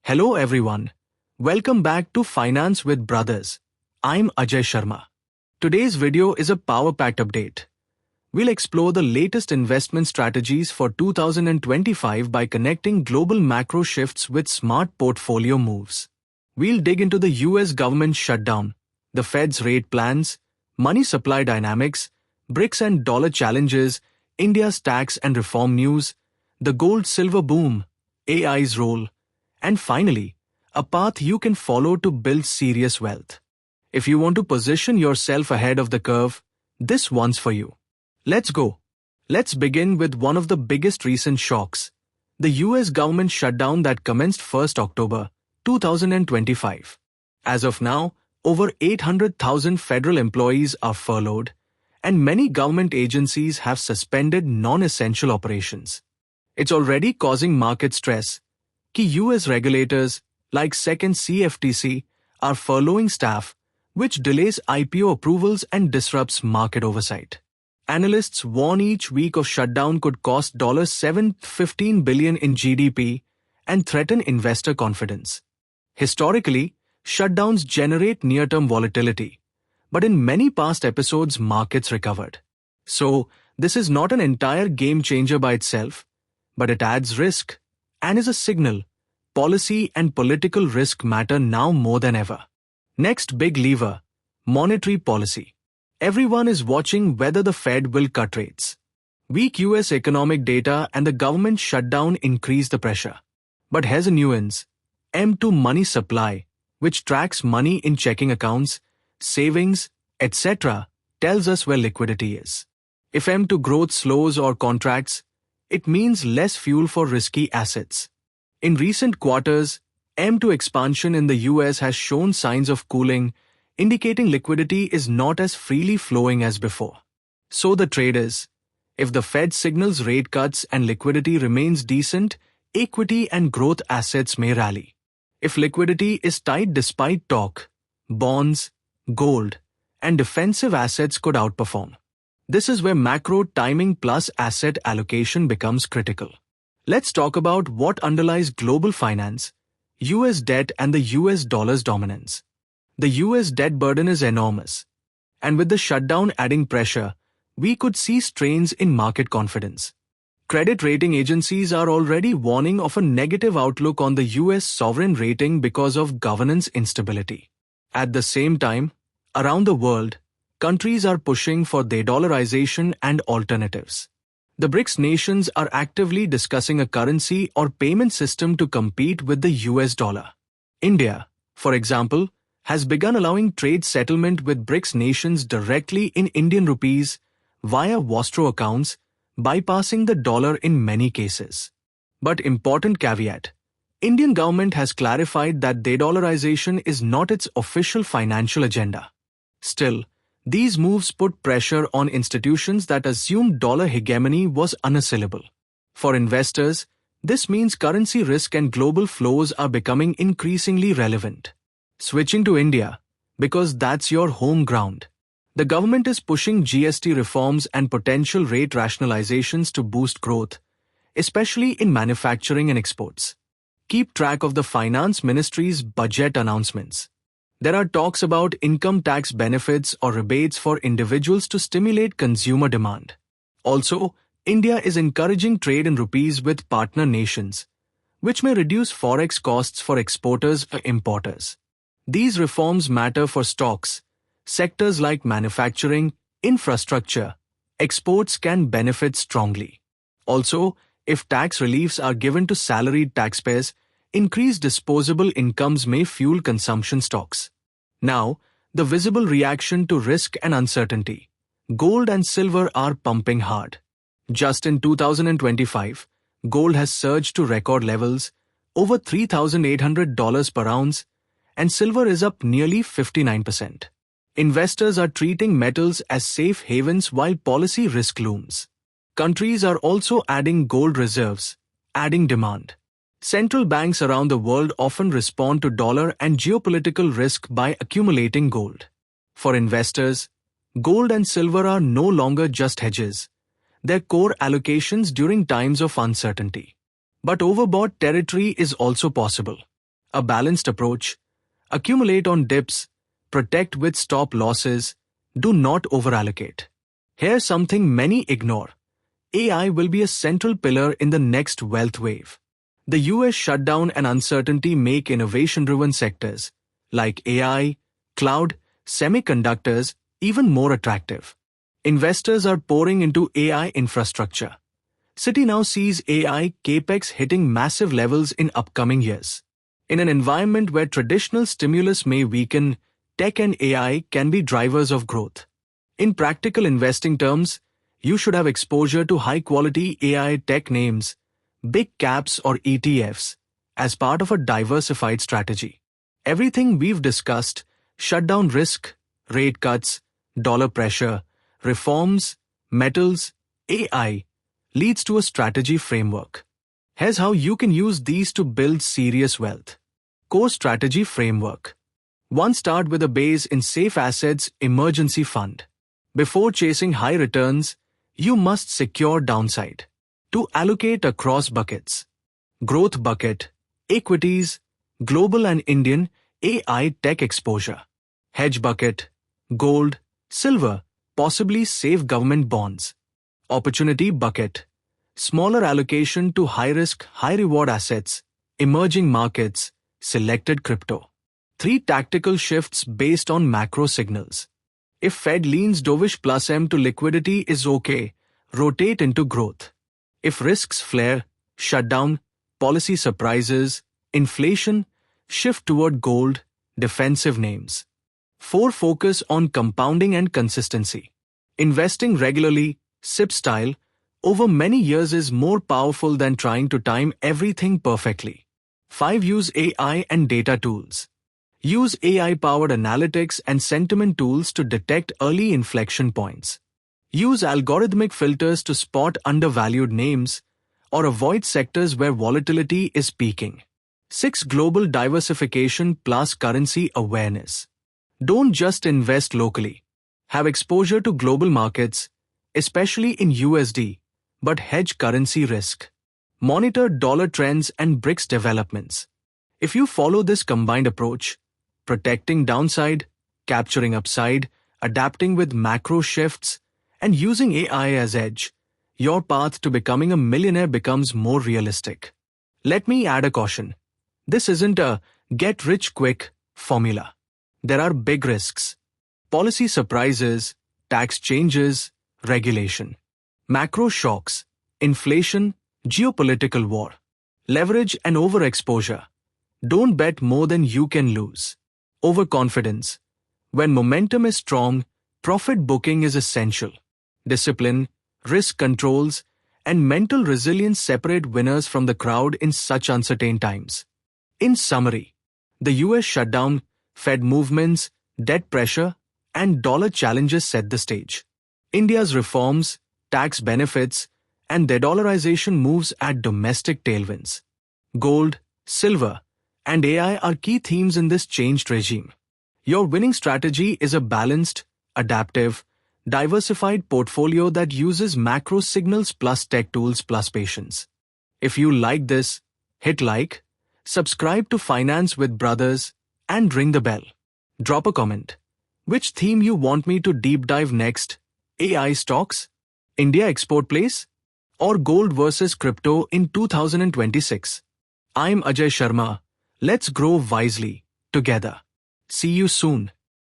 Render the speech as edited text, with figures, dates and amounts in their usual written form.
Hello everyone. Welcome back to Finance with Brothers. I'm Ajay Sharma. Today's video is a power-packed update. We'll explore the latest investment strategies for 2025 by connecting global macro shifts with smart portfolio moves. We'll dig into the US government shutdown, the Fed's rate plans, money supply dynamics, BRICS and dollar challenges, India's tax and reform news, the gold-silver boom, AI's role, and finally, a path you can follow to build serious wealth. If you want to position yourself ahead of the curve, this one's for you. Let's go. Let's begin with one of the biggest recent shocks, the US government shutdown that commenced 1st October 2025. As of now, over 800,000 federal employees are furloughed, and many government agencies have suspended non-essential operations. It's already causing market stress. Key US regulators, like SEC and CFTC, are furloughing staff, which delays IPO approvals and disrupts market oversight. Analysts warn each week of shutdown could cost $715 billion in GDP and threaten investor confidence. Historically, shutdowns generate near-term volatility, but in many past episodes markets recovered. So, this is not an entire game changer by itself, but it adds risk and is a signal. Policy and political risk matter now more than ever. Next big lever, monetary policy. Everyone is watching whether the Fed will cut rates. Weak US economic data and the government shutdown increase the pressure. But here's a nuance. M2 money supply, which tracks money in checking accounts, savings, etc., tells us where liquidity is. If M2 growth slows or contracts, it means less fuel for risky assets. In recent quarters, M2 expansion in the US has shown signs of cooling, indicating liquidity is not as freely flowing as before. So the trade is, if the Fed signals rate cuts and liquidity remains decent, equity and growth assets may rally. If liquidity is tight despite talk, bonds, gold, and defensive assets could outperform. This is where macro timing plus asset allocation becomes critical. Let's talk about what underlies global finance, US debt and the US dollar's dominance. The US debt burden is enormous, and with the shutdown adding pressure, we could see strains in market confidence. Credit rating agencies are already warning of a negative outlook on the US sovereign rating because of governance instability. At the same time, around the world, countries are pushing for de-dollarization and alternatives. The BRICS nations are actively discussing a currency or payment system to compete with the US dollar. India, for example, has begun allowing trade settlement with BRICS nations directly in Indian rupees via Vostro accounts, bypassing the dollar in many cases. But important caveat, Indian government has clarified that de-dollarization is not its official financial agenda. Still, these moves put pressure on institutions that assumed dollar hegemony was unassailable. For investors, this means currency risk and global flows are becoming increasingly relevant. Switching to India, because that's your home ground. The government is pushing GST reforms and potential rate rationalizations to boost growth, especially in manufacturing and exports. Keep track of the Finance Ministry's budget announcements. There are talks about income tax benefits or rebates for individuals to stimulate consumer demand. Also, India is encouraging trade in rupees with partner nations, which may reduce forex costs for exporters or importers. These reforms matter for stocks. Sectors like manufacturing, infrastructure, exports can benefit strongly. Also, if tax reliefs are given to salaried taxpayers, increased disposable incomes may fuel consumption stocks. Now, the visible reaction to risk and uncertainty. Gold and silver are pumping hard. Just in 2025, gold has surged to record levels, over $3,800 per ounce, and silver is up nearly 59%. Investors are treating metals as safe havens while policy risk looms. Countries are also adding gold reserves, adding demand. Central banks around the world often respond to dollar and geopolitical risk by accumulating gold. For investors, gold and silver are no longer just hedges. They're core allocations during times of uncertainty. But overbought territory is also possible. a balanced approach. Accumulate on dips, protect with stop losses, do not overallocate. Here's something many ignore. AI will be a central pillar in the next wealth wave. The US shutdown and uncertainty make innovation-driven sectors like AI, cloud, semiconductors even more attractive. Investors are pouring into AI infrastructure. Citi now sees AI capex hitting massive levels in upcoming years. In an environment where traditional stimulus may weaken, tech and AI can be drivers of growth. In practical investing terms, you should have exposure to high-quality AI tech names, big caps or ETFs, as part of a diversified strategy. Everything we've discussed, shutdown risk, rate cuts, dollar pressure, reforms, metals, AI, leads to a strategy framework. Here's how you can use these to build serious wealth. Core strategy framework. 1. Start with a base in safe assets emergency fund. Before chasing high returns, you must secure downside. 2. Allocate across buckets. Growth bucket, equities, global and Indian AI tech exposure. Hedge bucket, gold, silver, possibly safe government bonds. Opportunity bucket, smaller allocation to high-risk, high-reward assets, emerging markets, selected crypto. 3. Tactical shifts based on macro signals. If Fed leans dovish plus M to liquidity is okay, rotate into growth. If risks flare, shutdown, policy surprises, inflation, shift toward gold, defensive names. 4. Focus on compounding and consistency. Investing regularly, SIP style, over many years is more powerful than trying to time everything perfectly. 5. Use AI and data tools. Use AI-powered analytics and sentiment tools to detect early inflection points. Use algorithmic filters to spot undervalued names or avoid sectors where volatility is peaking. 6. Global diversification plus currency awareness. Don't just invest locally. Have exposure to global markets, especially in USD, but hedge currency risk. Monitor dollar trends and BRICS developments. If you follow this combined approach, protecting downside, capturing upside, adapting with macro shifts, and using AI as edge, your path to becoming a millionaire becomes more realistic. Let me add a caution. This isn't a get-rich-quick formula. There are big risks. Policy surprises, tax changes, regulation. Macro shocks, inflation, geopolitical war. Leverage and overexposure. Don't bet more than you can lose. Overconfidence. When momentum is strong, profit booking is essential. Discipline, risk controls, and mental resilience separate winners from the crowd in such uncertain times. In summary, the US shutdown, Fed movements, debt pressure, and dollar challenges set the stage. India's reforms, tax benefits, and de-dollarization moves add domestic tailwinds. Gold, silver, and AI are key themes in this changed regime. Your winning strategy is a balanced, adaptive, diversified portfolio that uses macro signals plus tech tools plus patience. If you like this, hit like, subscribe to Finance with Brothers, and ring the bell. Drop a comment. Which theme you want me to deep dive next? AI stocks? India export plays? Or gold versus crypto in 2026? I'm Ajay Sharma. Let's grow wisely, together. See you soon.